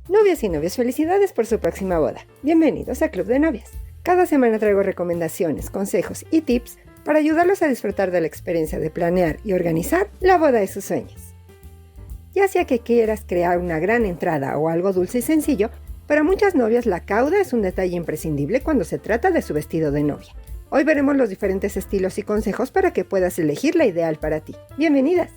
Novias y novios, felicidades por su próxima boda. Bienvenidos a Club de Novias. Cada semana traigo recomendaciones, consejos y tips para ayudarlos a disfrutar de la experiencia de planear y organizar la boda de sus sueños. Ya sea que quieras crear una gran entrada o algo dulce y sencillo, para muchas novias la cauda es un detalle imprescindible cuando se trata de su vestido de novia. Hoy veremos los diferentes estilos y consejos para que puedas elegir la ideal para ti. ¡Bienvenidas!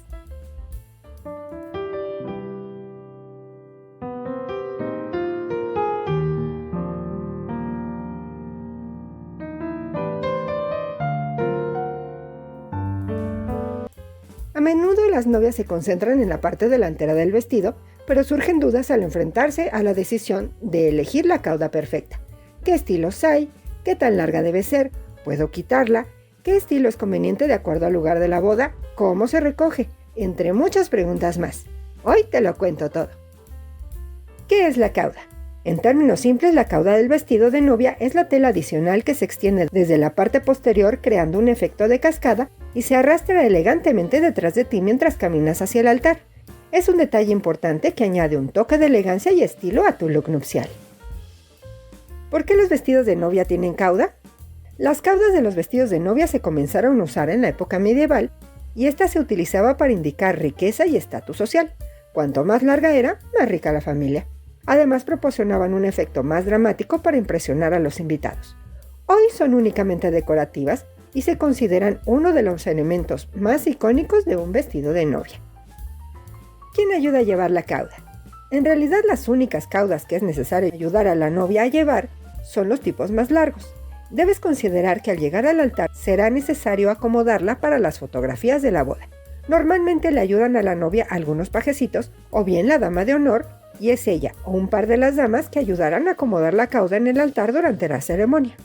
A menudo las novias se concentran en la parte delantera del vestido, pero surgen dudas al enfrentarse a la decisión de elegir la cauda perfecta. ¿Qué estilos hay? ¿Qué tan larga debe ser? ¿Puedo quitarla? ¿Qué estilo es conveniente de acuerdo al lugar de la boda? ¿Cómo se recoge? Entre muchas preguntas más. Hoy te lo cuento todo. ¿Qué es la cauda? En términos simples, la cauda del vestido de novia es la tela adicional que se extiende desde la parte posterior creando un efecto de cascada y se arrastra elegantemente detrás de ti mientras caminas hacia el altar. Es un detalle importante que añade un toque de elegancia y estilo a tu look nupcial. ¿Por qué los vestidos de novia tienen cauda? Las caudas de los vestidos de novia se comenzaron a usar en la época medieval y esta se utilizaba para indicar riqueza y estatus social. Cuanto más larga era, más rica la familia. Además, proporcionaban un efecto más dramático para impresionar a los invitados. Hoy son únicamente decorativas y se consideran uno de los elementos más icónicos de un vestido de novia. ¿Quién ayuda a llevar la cauda? En realidad, las únicas caudas que es necesario ayudar a la novia a llevar son los tipos más largos. Debes considerar que al llegar al altar será necesario acomodarla para las fotografías de la boda. Normalmente le ayudan a la novia algunos pajecitos o bien la dama de honor, y es ella o un par de las damas que ayudarán a acomodar la cauda en el altar durante la ceremonia.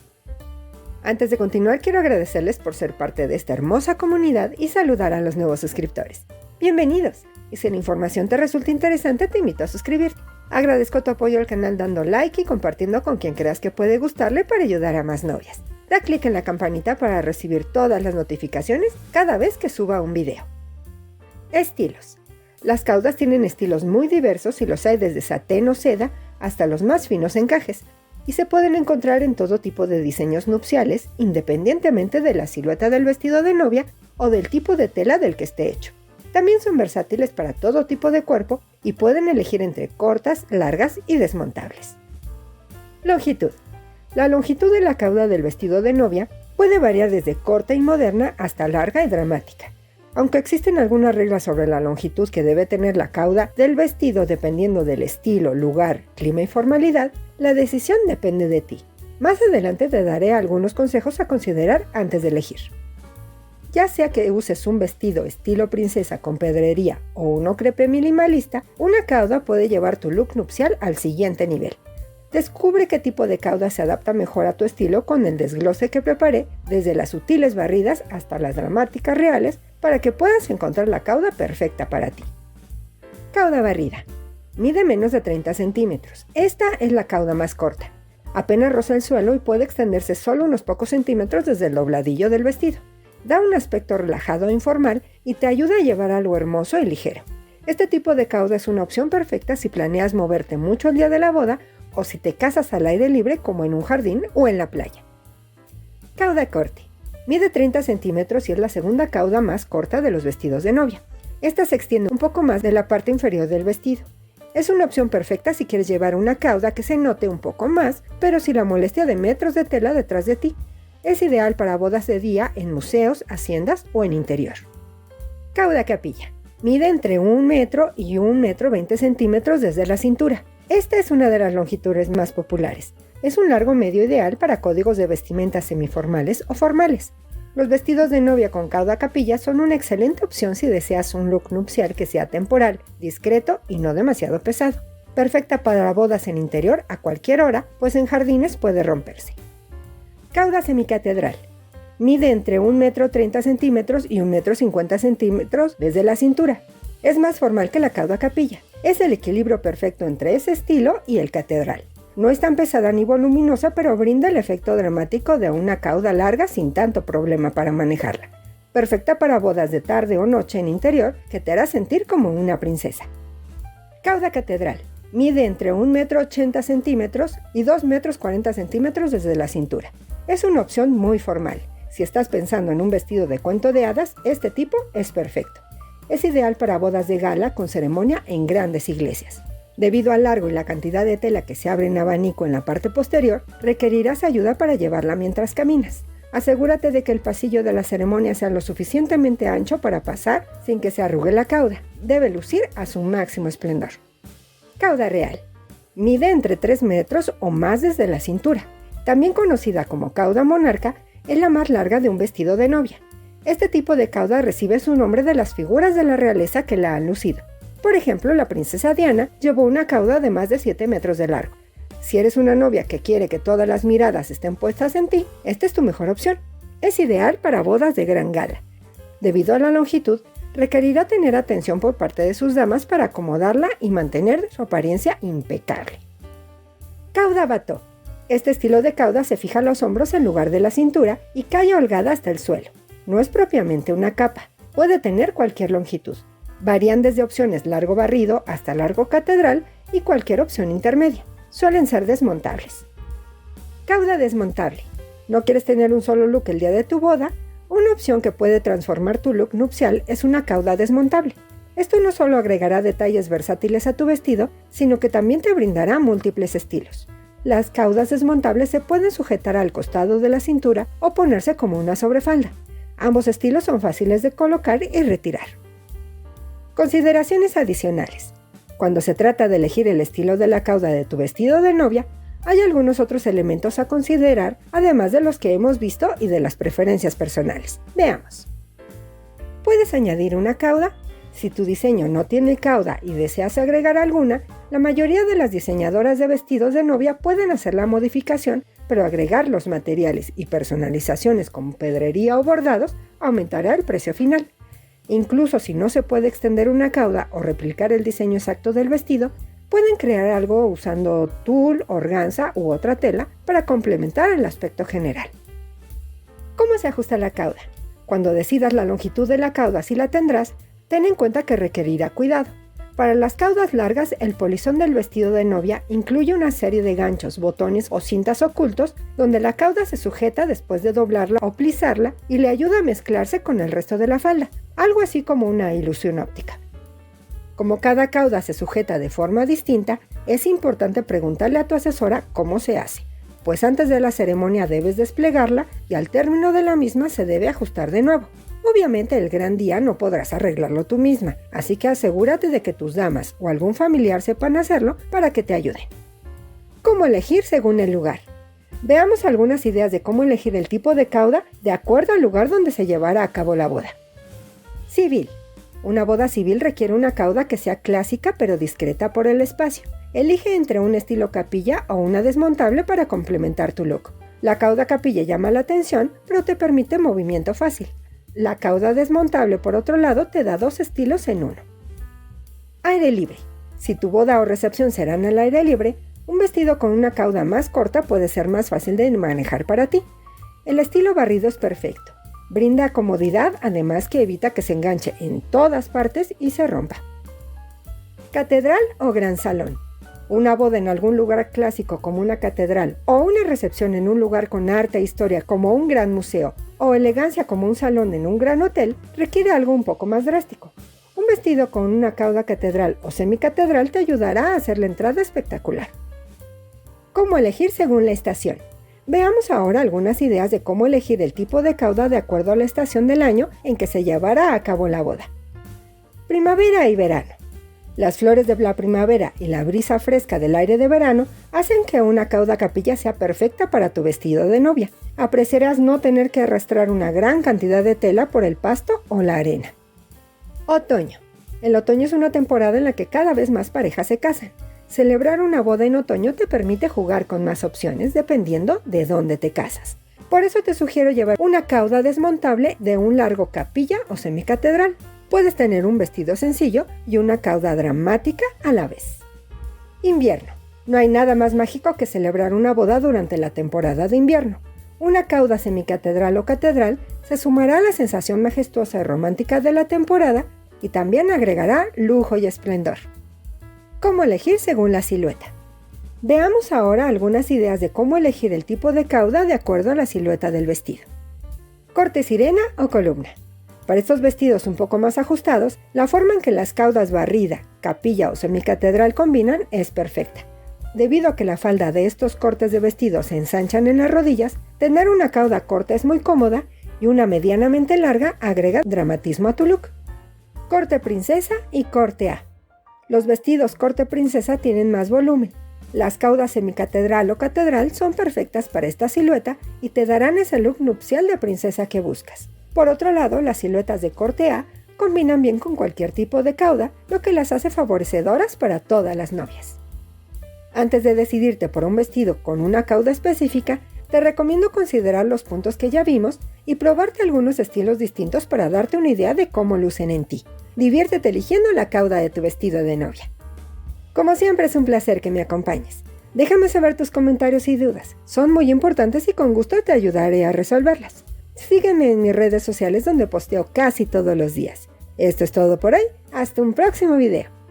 Antes de continuar, quiero agradecerles por ser parte de esta hermosa comunidad y saludar a los nuevos suscriptores. ¡Bienvenidos! Y si la información te resulta interesante, te invito a suscribirte. Agradezco tu apoyo al canal dando like y compartiendo con quien creas que puede gustarle para ayudar a más novias. Da clic en la campanita para recibir todas las notificaciones cada vez que suba un video. Estilos. Las caudas tienen estilos muy diversos y los hay desde satén o seda hasta los más finos encajes, y se pueden encontrar en todo tipo de diseños nupciales, independientemente de la silueta del vestido de novia o del tipo de tela del que esté hecho. También son versátiles para todo tipo de cuerpo y pueden elegir entre cortas, largas y desmontables. Longitud. La longitud de la cauda del vestido de novia puede variar desde corta y moderna hasta larga y dramática. Aunque existen algunas reglas sobre la longitud que debe tener la cauda del vestido dependiendo del estilo, lugar, clima y formalidad, la decisión depende de ti. Más adelante te daré algunos consejos a considerar antes de elegir. Ya sea que uses un vestido estilo princesa con pedrería o uno crepé minimalista, una cauda puede llevar tu look nupcial al siguiente nivel. Descubre qué tipo de cauda se adapta mejor a tu estilo con el desglose que preparé, desde las sutiles barridas hasta las dramáticas reales, para que puedas encontrar la cauda perfecta para ti. Cauda barrida. Mide menos de 30 centímetros. Esta es la cauda más corta. Apenas roza el suelo y puede extenderse solo unos pocos centímetros desde el dobladillo del vestido. Da un aspecto relajado e informal y te ayuda a llevar algo hermoso y ligero. Este tipo de cauda es una opción perfecta si planeas moverte mucho el día de la boda o si te casas al aire libre como en un jardín o en la playa. Cauda corte. Mide 30 centímetros y es la segunda cauda más corta de los vestidos de novia. Esta se extiende un poco más de la parte inferior del vestido. Es una opción perfecta si quieres llevar una cauda que se note un poco más, pero sin la molestia de metros de tela detrás de ti. Es ideal para bodas de día en museos, haciendas o en interior. Cauda capilla. Mide entre 1 metro y 1 metro 20 centímetros desde la cintura. Esta es una de las longitudes más populares. Es un largo medio ideal para códigos de vestimenta semiformales o formales. Los vestidos de novia con cauda capilla son una excelente opción si deseas un look nupcial que sea temporal, discreto y no demasiado pesado. Perfecta para bodas en interior a cualquier hora, pues en jardines puede romperse. Cauda semicatedral. Mide entre 1 metro 30 centímetros y 1 metro 50 centímetros desde la cintura. Es más formal que la cauda capilla. Es el equilibrio perfecto entre ese estilo y el catedral. No es tan pesada ni voluminosa, pero brinda el efecto dramático de una cauda larga sin tanto problema para manejarla. Perfecta para bodas de tarde o noche en interior que te hará sentir como una princesa. Cauda catedral. Mide entre 1,80 m y 2,40 m desde la cintura. Es una opción muy formal. Si estás pensando en un vestido de cuento de hadas, este tipo es perfecto. Es ideal para bodas de gala con ceremonia en grandes iglesias. Debido al largo y la cantidad de tela que se abre en abanico en la parte posterior, requerirás ayuda para llevarla mientras caminas. Asegúrate de que el pasillo de la ceremonia sea lo suficientemente ancho para pasar sin que se arrugue la cauda. Debe lucir a su máximo esplendor. Cauda real. Mide entre 3 metros o más desde la cintura. También conocida como cauda monarca, es la más larga de un vestido de novia. Este tipo de cauda recibe su nombre de las figuras de la realeza que la han lucido. Por ejemplo, la princesa Diana llevó una cauda de más de 7 metros de largo. Si eres una novia que quiere que todas las miradas estén puestas en ti, esta es tu mejor opción. Es ideal para bodas de gran gala. Debido a la longitud, requerirá tener atención por parte de sus damas para acomodarla y mantener su apariencia impecable. Cauda bató. Este estilo de cauda se fija a los hombros en lugar de la cintura y cae holgada hasta el suelo. No es propiamente una capa, puede tener cualquier longitud. Varían desde opciones largo barrido hasta largo catedral y cualquier opción intermedia. Suelen ser desmontables. Cauda desmontable. ¿No quieres tener un solo look el día de tu boda? Una opción que puede transformar tu look nupcial es una cauda desmontable. Esto no solo agregará detalles versátiles a tu vestido, sino que también te brindará múltiples estilos. Las caudas desmontables se pueden sujetar al costado de la cintura o ponerse como una sobrefalda. Ambos estilos son fáciles de colocar y retirar. Consideraciones adicionales. Cuando se trata de elegir el estilo de la cauda de tu vestido de novia, hay algunos otros elementos a considerar, además de los que hemos visto y de las preferencias personales. Veamos. ¿Puedes añadir una cauda? Si tu diseño no tiene cauda y deseas agregar alguna, la mayoría de las diseñadoras de vestidos de novia pueden hacer la modificación, pero agregar los materiales y personalizaciones como pedrería o bordados aumentará el precio final. Incluso si no se puede extender una cauda o replicar el diseño exacto del vestido, pueden crear algo usando tul, organza u otra tela para complementar el aspecto general. ¿Cómo se ajusta la cauda? Cuando decidas la longitud de la cauda, si la tendrás, ten en cuenta que requerirá cuidado. Para las caudas largas, el polizón del vestido de novia incluye una serie de ganchos, botones o cintas ocultos donde la cauda se sujeta después de doblarla o plisarla y le ayuda a mezclarse con el resto de la falda, algo así como una ilusión óptica. Como cada cauda se sujeta de forma distinta, es importante preguntarle a tu asesora cómo se hace, pues antes de la ceremonia debes desplegarla y al término de la misma se debe ajustar de nuevo. Obviamente el gran día no podrás arreglarlo tú misma, así que asegúrate de que tus damas o algún familiar sepan hacerlo para que te ayuden. ¿Cómo elegir según el lugar? Veamos algunas ideas de cómo elegir el tipo de cauda de acuerdo al lugar donde se llevará a cabo la boda. Civil. Una boda civil requiere una cauda que sea clásica pero discreta por el espacio. Elige entre un estilo capilla o una desmontable para complementar tu look. La cauda capilla llama la atención, pero te permite movimiento fácil. La cauda desmontable, por otro lado, te da dos estilos en uno. Aire libre. Si tu boda o recepción serán al aire libre, un vestido con una cauda más corta puede ser más fácil de manejar para ti. El estilo barrido es perfecto. Brinda comodidad, además que evita que se enganche en todas partes y se rompa. Catedral o gran salón. Una boda en algún lugar clásico como una catedral o una recepción en un lugar con arte e historia como un gran museo o elegancia como un salón en un gran hotel requiere algo un poco más drástico. Un vestido con una cauda catedral o semicatedral te ayudará a hacer la entrada espectacular. ¿Cómo elegir según la estación? Veamos ahora algunas ideas de cómo elegir el tipo de cauda de acuerdo a la estación del año en que se llevará a cabo la boda. Primavera y verano. Las flores de la primavera y la brisa fresca del aire de verano hacen que una cauda capilla sea perfecta para tu vestido de novia. Apreciarás no tener que arrastrar una gran cantidad de tela por el pasto o la arena. Otoño. El otoño es una temporada en la que cada vez más parejas se casan. Celebrar una boda en otoño te permite jugar con más opciones dependiendo de dónde te casas. Por eso te sugiero llevar una cauda desmontable de un largo capilla o semicatedral. Puedes tener un vestido sencillo y una cauda dramática a la vez. Invierno. No hay nada más mágico que celebrar una boda durante la temporada de invierno. Una cauda semicatedral o catedral se sumará a la sensación majestuosa y romántica de la temporada y también agregará lujo y esplendor. ¿Cómo elegir según la silueta? Veamos ahora algunas ideas de cómo elegir el tipo de cauda de acuerdo a la silueta del vestido. Corte sirena o columna. Para estos vestidos un poco más ajustados, la forma en que las caudas barrida, capilla o semicatedral combinan es perfecta. Debido a que la falda de estos cortes de vestido se ensanchan en las rodillas, tener una cauda corta es muy cómoda y una medianamente larga agrega dramatismo a tu look. Corte princesa y corte A. Los vestidos corte princesa tienen más volumen. Las caudas semicatedral o catedral son perfectas para esta silueta y te darán ese look nupcial de princesa que buscas. Por otro lado, las siluetas de corte A combinan bien con cualquier tipo de cauda, lo que las hace favorecedoras para todas las novias. Antes de decidirte por un vestido con una cauda específica, te recomiendo considerar los puntos que ya vimos y probarte algunos estilos distintos para darte una idea de cómo lucen en ti. Diviértete eligiendo la cauda de tu vestido de novia. Como siempre es un placer que me acompañes. Déjame saber tus comentarios y dudas. Son muy importantes y con gusto te ayudaré a resolverlas. Sígueme en mis redes sociales donde posteo casi todos los días. Esto es todo por hoy. Hasta un próximo video.